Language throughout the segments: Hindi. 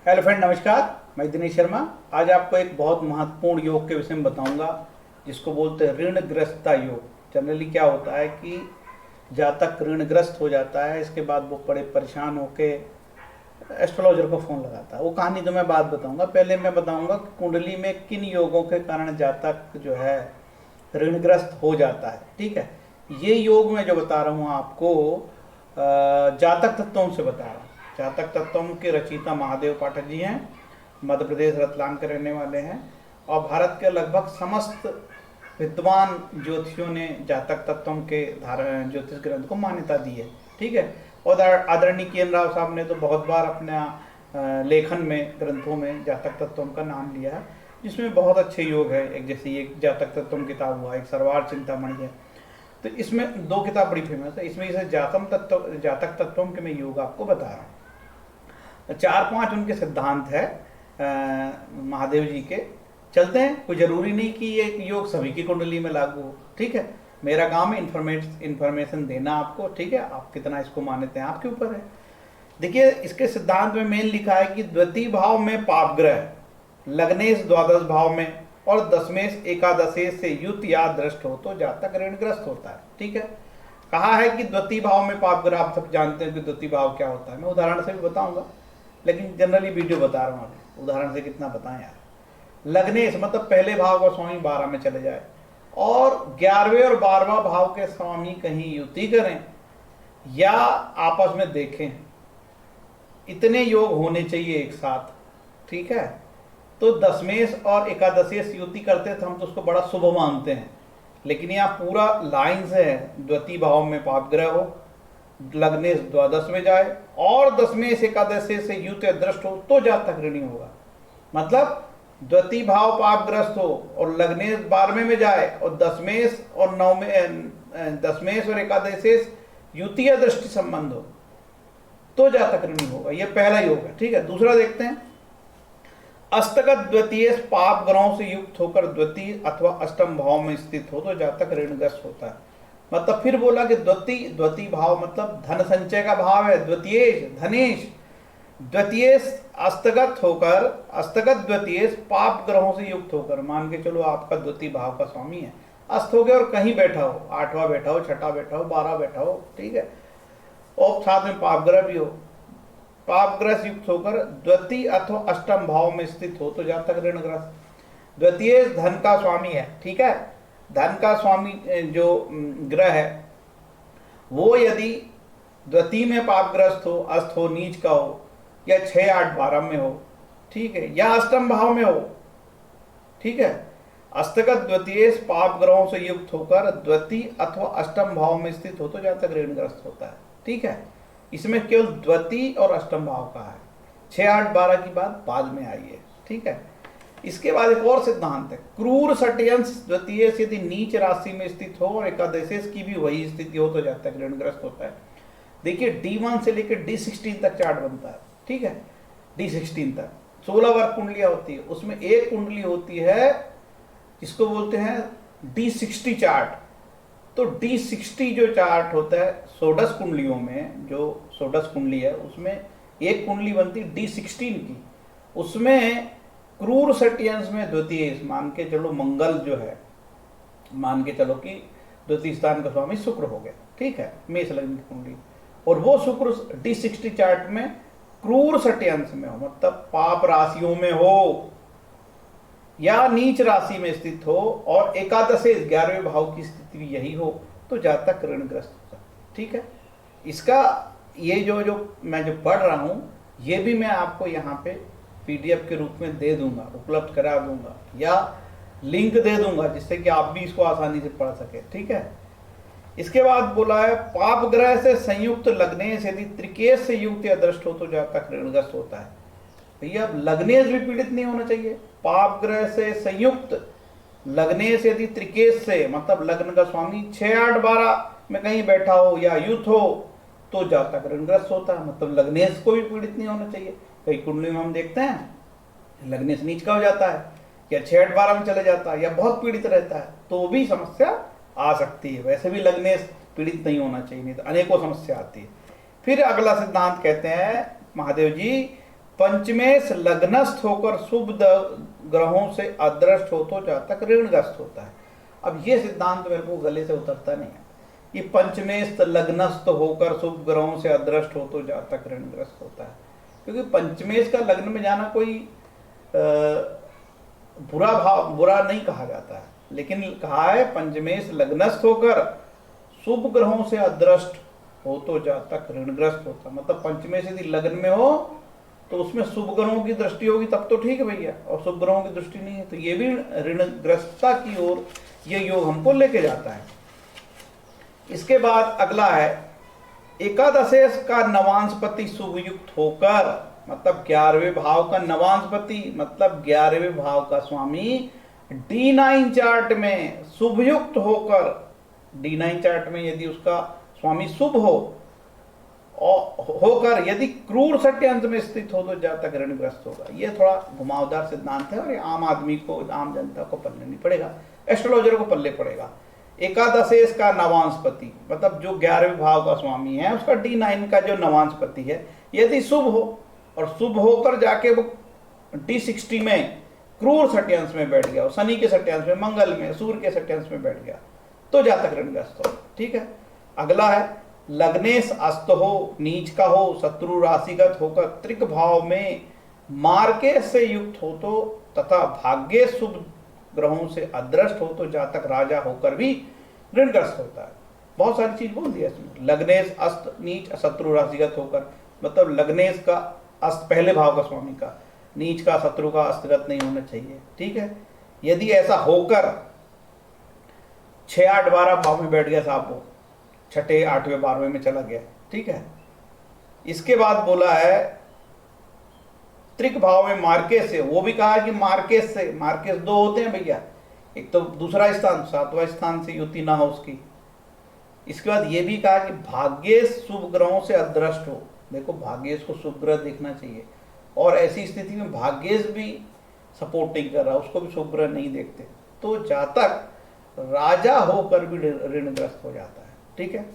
हेलो फ्रेंड, नमस्कार। मैं दिनेश शर्मा। आज आपको एक बहुत महत्वपूर्ण योग के विषय में बताऊंगा, जिसको बोलते हैं ऋणग्रस्तता योग। जनरली क्या होता है कि जातक ऋणग्रस्त हो जाता है, इसके बाद वो बड़े परेशान होके एस्ट्रोलॉजर को फ़ोन लगाता है। वो कहानी तो मैं बाद बताऊंगा। पहले मैं बताऊंगा कि कुंडली में किन योगों के कारण जातक जो है ऋणग्रस्त हो जाता है। ठीक है, ये योग मैं जो बता रहा हूँ आपको जातक तत्वों से बता रहा हूँ। जातक तत्वों के रचयिता महादेव पाठक जी हैं, मध्य प्रदेश रतलाम के रहने वाले हैं, और भारत के लगभग समस्त विद्वान ज्योतिषियों ने जातक तत्वों के धारण ज्योतिष ग्रंथ को मान्यता दी है। ठीक है, और आदरणीय के.एन. राव साहब ने तो बहुत बार अपना लेखन में, ग्रंथों में जातक तत्वों का नाम लिया है, जिसमें बहुत अच्छे योग है। एक जैसे एक जातक तत्वों किताब हुआ, एक सरवार चिंतामणि है। तो इसमें दो किताब बड़ी फेमस है। इसमें इसे जातक तत्वों के मैं योग आपको बता रहा हूँ। 4-5 उनके सिद्धांत है महादेव जी के। चलते हैं। कोई जरूरी नहीं कि ये योग सभी की कुंडली में लागू हो। ठीक है, मेरा काम है इंफॉर्मेशन देना आपको। ठीक है, आप कितना इसको मानते हैं आपके ऊपर है। देखिए, इसके सिद्धांत में मेन लिखा है कि द्वितीय भाव में पाप ग्रह, लग्नेश द्वादश भाव में और दशमेश एकादशेश से युत या दृष्ट हो तो जातक ऋणग्रस्त होता है। ठीक है, कहा है कि द्वितीय भाव में पाप ग्रह, आप सब जानते हैं कि द्वितीय भाव क्या होता है। मैं उदाहरण से भी बताऊंगा, लेकिन जनरली वीडियो बता रहा हूँ। उदाहरण से कितना बताएं यार। लग्नेश मतलब पहले भाव का स्वामी 12 में चले जाए, और 11वें और 12वां भाव के स्वामी कहीं युति करें या आपस में देखें, इतने योग होने चाहिए एक साथ। ठीक है, तो दशमेश और एकादशेश युति करते थे हम, तो उसको बड़ा शुभ मानते हैं। लेकिन यहाँ पूरा लाइन से है, द्वितीय भाव में पाप ग्रह हो, लग्नेश द्वादश में जाए और दशमेश एकादशेश से युत या दृष्ट हो तो जातक ऋणी होगा। मतलब द्वितीय भाव पापग्रस्त हो और लग्नेश 12वें में जाए और दशमेश और दशमेश और एकादशेश युति या दृष्टि संबंध हो तो जातक ऋणी होगा। यह पहला योग है। ठीक है, दूसरा देखते हैं। अस्तगत द्वितीय पाप ग्रहों से युक्त होकर द्वितीय अथवा अष्टम भाव में स्थित हो तो जातक ऋणग्रस्त होता है। मतलब फिर बोला कि द्वितीय भाव मतलब धन संचय का भाव है। द्वितीय धनेश, द्वितीय अस्तगत द्वितीय पाप ग्रहों से युक्त होकर, मान के चलो आपका द्वितीय भाव का स्वामी है, अस्त हो गया और कहीं बैठा हो, 8वां बैठा हो, 6वां बैठा हो, 12 बैठा हो। ठीक है, और साथ में पाप ग्रह भी हो, पाप ग्रह से युक्त होकर द्वितीय अथवा अष्टम भाव में स्थित हो तो जातक ऋणग्रस्त। द्वितीय धन का स्वामी है। ठीक है, धन का स्वामी जो ग्रह है वो यदि द्वितीय में पापग्रस्त हो, अस्त हो, नीच का हो, या 6, 8, 12 में हो, ठीक है, या अष्टम भाव में हो। ठीक है, अस्तगत द्वितीय पाप ग्रहों से युक्त होकर द्वितीय अथवा अष्टम भाव में स्थित हो तो जातक ऋणग्रस्त होता है। ठीक है, इसमें केवल द्वितीय और अष्टम भाव का है। 6, 8, 12 की बात बाद में आई है। ठीक है, इसके बाद एक और सिद्धांत है। क्रूर सटयंश द्वितीय से यदि नीच राशि में स्थित हो और एकादशेश की भी वही स्थिति हो तो जातक ऋणग्रस्त होता है। देखिए, D1 से लेकर D16 तक चार्ट बनता है। ठीक है, D16 तक 16 वर्ग कुंडलियां होती है, उसमें एक कुंडली होती है जिसको बोलते हैं D60 चार्ट। तो D60 जो चार्ट होता है षोडश कुंडलियों में, जो षोडश कुंडली है उसमें एक कुंडली बनती है D16 की। उसमें क्रूर सटयंश में द्वितीय, मान के चलो मंगल जो है, मान के चलो कि द्वितीय स्थान का स्वामी शुक्र हो गया। ठीक है, मेष लग्न की कुंडली, और वो शुक्र D60 चार्ट में क्रूर सटयंश में हो, मतलब पाप राशियों में हो या नीच राशि में स्थित हो और एकादशेश 11वें भाव की स्थिति भी यही हो तो जातक ऋणग्रस्त हो सकता है। ठीक है, इसका ये जो मैं जो पढ़ रहा हूं, ये भी मैं आपको यहाँ पे PDF के रूप में दे दूंगा, उपलब्ध करा दूंगा, या लिंक दे दूंगा, जिससे कि आप भी इसको आसानी से पढ़ सके। ठीक है, इसके बाद बोला है पाप ग्रह से संयुक्त लग्नेश यदि त्रिकेश से युक्त या दृष्ट हो तो जातक ऋणग्रस्त होता है। भैया, लग्नेश भी पीड़ित नहीं होना चाहिए। पाप ग्रह से संयुक्त लग्नेश यदि त्रिकेश से, मतलब लग्न का स्वामी 6, 8, 12 में कहीं बैठा हो या युत हो तो जातक ऋणग्रस्त होता है। मतलब लग्नेश को भी पीड़ित नहीं होना चाहिए। कई कुंडली में हम देखते हैं लग्नेश नीच का हो जाता है या 6, 8, 12 में चले जाता है या बहुत पीड़ित रहता है तो भी समस्या आ सकती है। वैसे भी लग्नेश पीड़ित नहीं होना चाहिए, नहीं तो अनेकों समस्या आती है। फिर अगला सिद्धांत कहते हैं महादेव जी पंचमेश लग्नस्थ होकर शुभ ग्रहों से अदृष्ट हो तो जातक ऋणग्रस्त होता है। अब ये सिद्धांत मेरे को गले से उतरता नहीं है कि पंचमेश लग्नस्थ होकर शुभ ग्रहों से अदृष्ट हो तो जातक ऋणग्रस्त होता है, क्योंकि पंचमेश का लग्न में जाना कोई बुरा नहीं कहा जाता है, लेकिन कहा है पंचमेश लग्नस्थ होकर शुभ ग्रहों से अदृष्ट हो तो जातक ऋणग्रस्त होता। मतलब पंचमेश यदि लग्न में हो तो उसमें शुभ ग्रहों की दृष्टि होगी तब तो ठीक है भैया, और शुभ ग्रहों की दृष्टि नहीं है तो ये भी ऋणग्रस्तता की ओर ये योग हमको लेके जाता है। इसके बाद अगला है एकादशेश का नवांशपति शुभ युक्त होकर, मतलब 11वें भाव का नवांशपति मतलब 11वें भाव का स्वामी D9 चार्ट में शुभ युक्त होकर, D9 चार्ट में यदि उसका स्वामी शुभ होकर यदि क्रूर सट्य अंश में स्थित हो तो जातक ऋणग्रस्त होगा। ये थोड़ा घुमावदार सिद्धांत है और ये आम आदमी को, आम जनता को पल्ले नहीं पड़ेगा, एस्ट्रोलॉजर को पल्ले पड़ेगा। एकादशेश का नवांशपति मतलब जो 11वें भाव का स्वामी है उसका D9 का जो नवांशपति है यदि शुभ हो और शुभ होकर जाके वो D60 में क्रूर सट्यांश में बैठ गया, शनि के सट्यांश में, मंगल में, सूर्य के सट्यांश में बैठ गया तो जातक ऋणग्रस्त हो। ठीक है। अगला है लग्नेश अस्त हो, नीच का हो, शत्रु राशिगत होकर त्रिक भाव में मार्केश से युक्त हो तो तथा भाग्य शुभ ग्रहों से अदृष्ट हो तो जातक राजा होकर भी ऋणग्रस्त होता है। बहुत सारी चीज बोल दिया इसमें। लग्नेश अस्त नीच शत्रु राशिगत होकर मतलब लग्नेश का अस्त पहले भाव का स्वामी का, नीच का शत्रु का अस्तगत नहीं होना चाहिए। ठीक है। यदि ऐसा होकर 6, 8, 12 भाव में बैठ गया साहब, वो 6ठे 8वें 12वें में चला गया। ठीक है। इसके बाद बोला है त्रिक भाव में मार्केश से, वो भी कहा कि मार्केश से, मार्केश 2 होते हैं भैया, एक तो दूसरा स्थान 7वां स्थान से युति ना हो उसकी। इसके बाद ये भी कहा कि भाग्येश शुभ ग्रहों से अदृष्ट हो। देखो भाग्येश को शुभ ग्रह देखना चाहिए और ऐसी स्थिति में भाग्येश भी सपोर्टिंग कर रहा है, उसको भी शुभ ग्रह नहीं देखते तो जातक राजा होकर भी ऋणग्रस्त हो जाता है। ठीक है।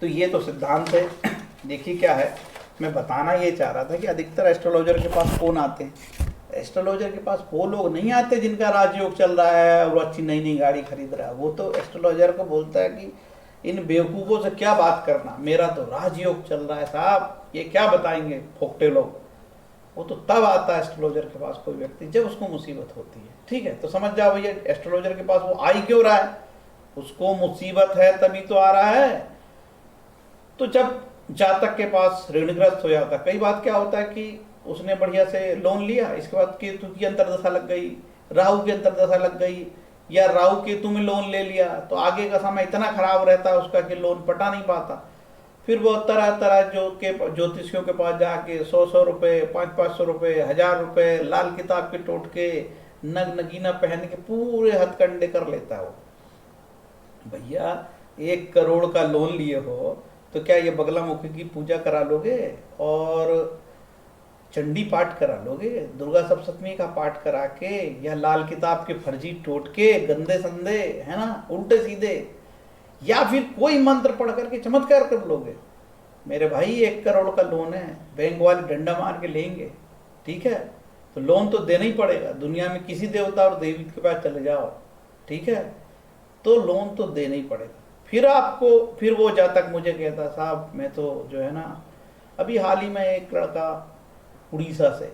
तो ये तो सिद्धांत है। देखिए क्या है, मैं बताना ये चाह रहा था कि अधिकतर एस्ट्रोलॉजर के पास कौन आते हैं, एस्ट्रोलॉजर के पास वो लोग नहीं आते जिनका राजयोग चल रहा है और अच्छी नई नई गाड़ी खरीद रहा है। वो तो एस्ट्रोलॉजर को बोलता है कि इन बेवकूफ़ों से क्या बात करना, मेरा तो राजयोग चल रहा है साहब, ये क्या बताएंगे फोकटे लोग। वो तो तब आता है एस्ट्रोलॉजर के पास कोई व्यक्ति जब उसको मुसीबत होती है। ठीक है। तो समझ जाओ भैया एस्ट्रोलॉजर के पास वो आ ही क्यों रहा है, उसको मुसीबत है तभी तो आ रहा है। तो जब जातक के पास ऋणग्रस्त हो जाता, कई बार क्या होता है कि उसने बढ़िया से लोन लिया, इसके बाद केतु की अंतर्दशा लग गई, राहु की अंतर्दशा लग गई, या राहु केतु में लोन ले लिया तो आगे का समय इतना खराब रहता है उसका कि लोन पटा नहीं पाता। फिर वो तरह तरह ज्योतिषियों के पास जाके 100 रुपये, 500 रुपये, 1000 रुपये लाल किताब के टोटके नग नगीना पहन के पूरे हथकंडे कर लेता है वो। भैया 1 करोड़ का लोन लिए हो तो क्या ये बगलामुखी की पूजा करा लोगे और चंडी पाठ करा लोगे, दुर्गा सप्तमी का पाठ करा के, या लाल किताब के फर्जी टोटके गंदे संदे है ना उल्टे सीधे, या फिर कोई मंत्र पढ़ करके चमत्कार कर लोगे? मेरे भाई 1 करोड़ का लोन है, बैंक वाले डंडा मार के लेंगे। ठीक है। तो लोन तो देना ही पड़ेगा, दुनिया में किसी देवता और देवी के पास चले जाओ। ठीक है। तो लोन तो देना ही पड़ेगा। फिर वो जातक मुझे कहता साहब मैं तो जो है ना, अभी हाल ही में एक लड़का उड़ीसा से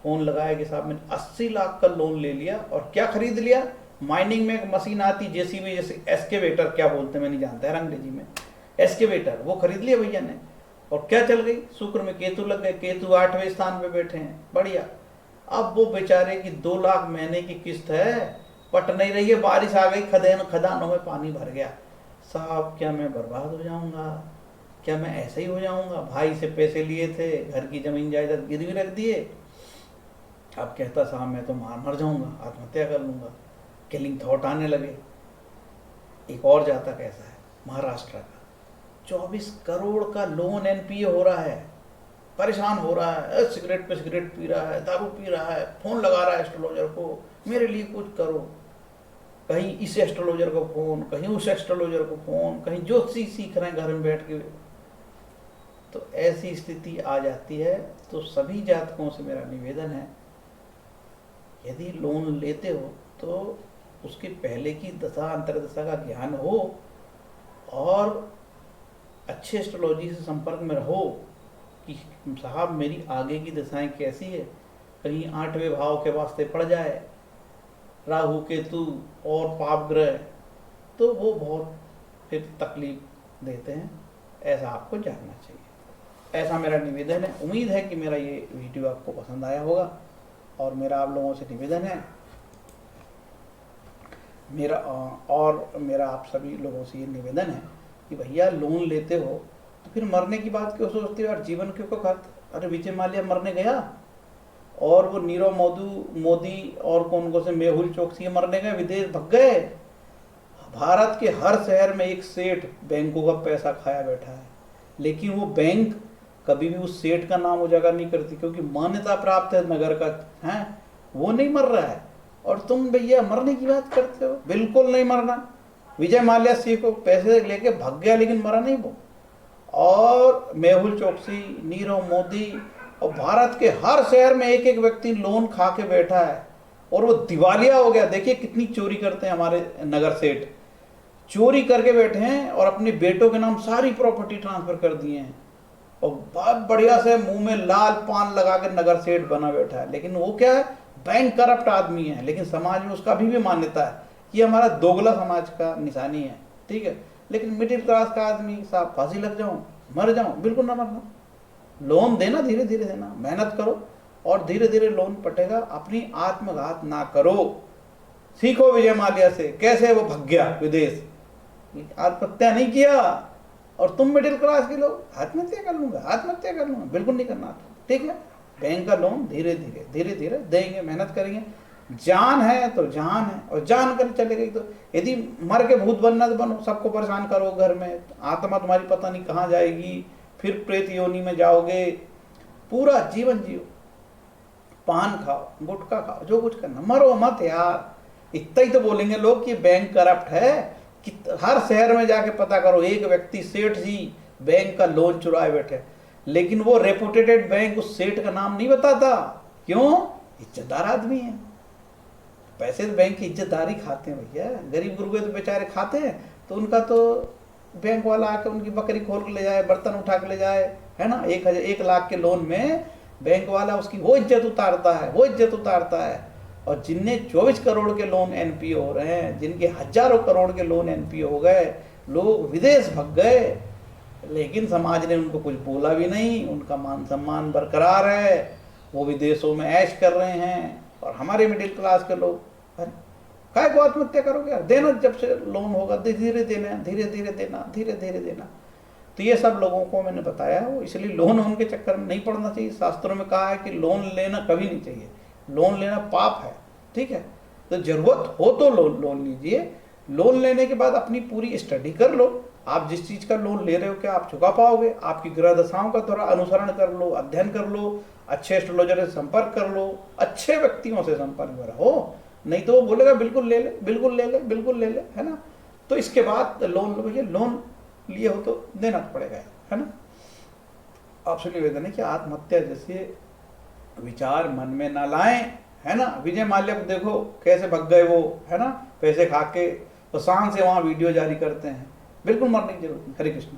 फोन लगाया कि साहब मैंने 80 लाख का लोन ले लिया और क्या खरीद लिया, माइनिंग में एक मशीन आती जेसीबी जैसे, एस्केवेटर क्या बोलते हैं मैं नहीं जानता है अंग्रेजी में, एस्केवेटर, वो खरीद लिया भैया ने। और क्या चल गई, शुक्र में केतु लग गए, केतु 8वें स्थान पे बैठे हैं, बढ़िया। अब वो बेचारे की 2 लाख महीने की किस्त है, पट नहीं रही है, बारिश आ गई, खदानों में पानी भर गया। साहब क्या मैं बर्बाद हो जाऊंगा, क्या मैं ऐसे ही हो जाऊंगा? भाई से पैसे लिए थे, घर की जमीन जायदाद गिरवी रख दिए, अब कहता साहब मैं तो मर जाऊंगा, आत्महत्या कर लूंगा, किलिंग थॉट आने लगे। एक और जातक ऐसा है महाराष्ट्र का, 24 करोड़ का लोन एनपीए हो रहा है, परेशान हो रहा है, सिगरेट पे सिगरेट पी रहा है, दारू पी रहा है, फोन लगा रहा है एस्ट्रोलॉजर को, मेरे लिए कुछ करो। कहीं इस एस्ट्रोलॉजर को फोन, कहीं उस एस्ट्रोलॉजर को फोन, कहीं ज्योतिषी सीख रहे हैं घर में बैठ के। तो ऐसी स्थिति आ जाती है। तो सभी जातकों से मेरा निवेदन है, यदि लोन लेते हो तो उसके पहले की दशा अंतर्दशा का ज्ञान हो और अच्छे एस्ट्रोलॉजी से संपर्क में रहो कि साहब मेरी आगे की दशाएं कैसी है, कहीं 8वें भाव के वास्ते पड़ जाए राहु केतु और पाप ग्रह, तो वो बहुत फिर तकलीफ देते हैं। ऐसा आपको जानना चाहिए, ऐसा मेरा निवेदन है। उम्मीद है कि मेरा ये वीडियो आपको पसंद आया होगा। और मेरा आप लोगों से निवेदन है, मेरा आप सभी लोगों से ये निवेदन है कि भैया लोन लेते हो तो फिर मरने की बात क्यों सोचते हो यार, जीवन क्यों को खाते। अरे विजय माल्या मरने गया और वो नीरव मोदी और कौन से मेहुल चोकसी मरने गए, विदेश भग गए। भारत के हर शहर में एक सेठ बैंकों का पैसा खाया बैठा है, लेकिन वो बैंक कभी भी उस सेठ का नाम उजागर नहीं करती, क्योंकि मान्यता प्राप्त है नगर का है, वो नहीं मर रहा है। और तुम भैया मरने की बात करते हो, बिल्कुल नहीं मरना। विजय माल्या सिंह को पैसे लेके भाग गया लेकिन मरा नहीं वो, और मेहुल चोकसी, नीरव मोदी और भारत के हर शहर में एक एक व्यक्ति लोन खा के बैठा है और वो दिवालिया हो गया। देखिए कितनी चोरी करते हैं हमारे नगर सेठ, चोरी करके बैठे हैं और अपने बेटों के नाम सारी प्रॉपर्टी ट्रांसफर कर दिए हैं और बहुत बढ़िया से मुंह में लाल पान लगा के नगर सेठ बना बैठा है। लेकिन वो क्या है, बैंक करप्ट आदमी है, लेकिन समाज में उसका अभी भी मान्यता है कि हमारा दोगला समाज का निशानी है, ठीक है। लेकिन मिडिल क्लास का आदमी, साहब फांसी लग जाऊं, मर जाऊं, बिल्कुल ना मरना। लोन देना, धीरे धीरे देना, मेहनत करो और धीरे धीरे लोन पटेगा। अपनी आत्मघात ना करो, सीखो विजय माल्या से कैसे वो भाग गया विदेश, आत्महत्या नहीं किया। और तुम मिडिल क्लास के लोग आत्महत्या कर लूंगा, बिल्कुल नहीं करना, ठीक है। बैंक का लोन धीरे धीरे देंगे, मेहनत करेंगे। जान है तो जान है, और जान कर चले गई तो यदि मर के भूत बनना तो बनो, सबको परेशान करो घर में, आत्मा तुम्हारी पता नहीं कहाँ जाएगी, फिर प्रेत योनि में जाओगे, पूरा जीवन जियो, पान खाओ, गुटखा खाओ, जो कुछ करना, मरो मत यार। इतना ही तो बोलेंगे लोग कि बैंक करप्ट है, कि हर शहर में जाके पता करो, एक व्यक्ति सेठ जी बैंक का लोन चुराए बैठे, लेकिन वो रेपुटेटेड बैंक उस सेठ का नाम नहीं बताता। क्यों? इज्जतदार आदमी है, पैसे तो बैंक की इज्जतदारी खाते हैं भैया। गरीब गुरुगे तो बेचारे खाते हैं, तो उनका तो बैंक वाला आके उनकी बकरी खोल के ले जाए, बर्तन उठा के ले जाए, है ना। 1 लाख के लोन में बैंक वाला उसकी वो इज्जत उतारता है। और जिनने 24 करोड़ के लोन एनपीओ हो रहे हैं, जिनके हजारों करोड़ के लोन एनपीओ हो गए, लोग विदेश भग गए, लेकिन समाज ने उनको कुछ बोला भी नहीं, उनका मान सम्मान बरकरार है, वो विदेशों में ऐश कर रहे हैं। और हमारे मिडिल क्लास के लोग, अरे काय को आत्महत्या करोगे यार, देना जब से लोन होगा धीरे धीरे देना। तो ये सब लोगों को मैंने बताया हो, इसलिए लोन उनके चक्कर में नहीं पड़ना चाहिए। शास्त्रों में कहा है कि लोन लेना कभी नहीं चाहिए, लोन लेना पाप है, ठीक है। तो जरूरत हो तो लोन लीजिए, लोन लेने के बाद अपनी पूरी स्टडी कर लो। आप जिस चीज का लोन ले रहे हो क्या आप चुका पाओगे, आपकी ग्रह दशाओं का थोड़ा अनुसरण कर लो, अध्ययन कर लो, अच्छे एस्ट्रोलॉजर से संपर्क कर लो, अच्छे व्यक्तियों से संपर्क में रहो, नहीं तो वो बोलेगा बिल्कुल ले ले, है ना। तो इसके बाद लोन लो भैया, लोन लिए हो तो देना पड़ेगा, है ना। आपसे निवेदन है कि आत्महत्या जैसे विचार मन में ना लाएं, है ना। विजय माल्या को देखो कैसे भग गए वो, है ना, पैसे खा के, तो शान से वहां वीडियो जारी करते हैं, बिल्कुल मरने की जरूरत नहीं। हरे कृष्ण।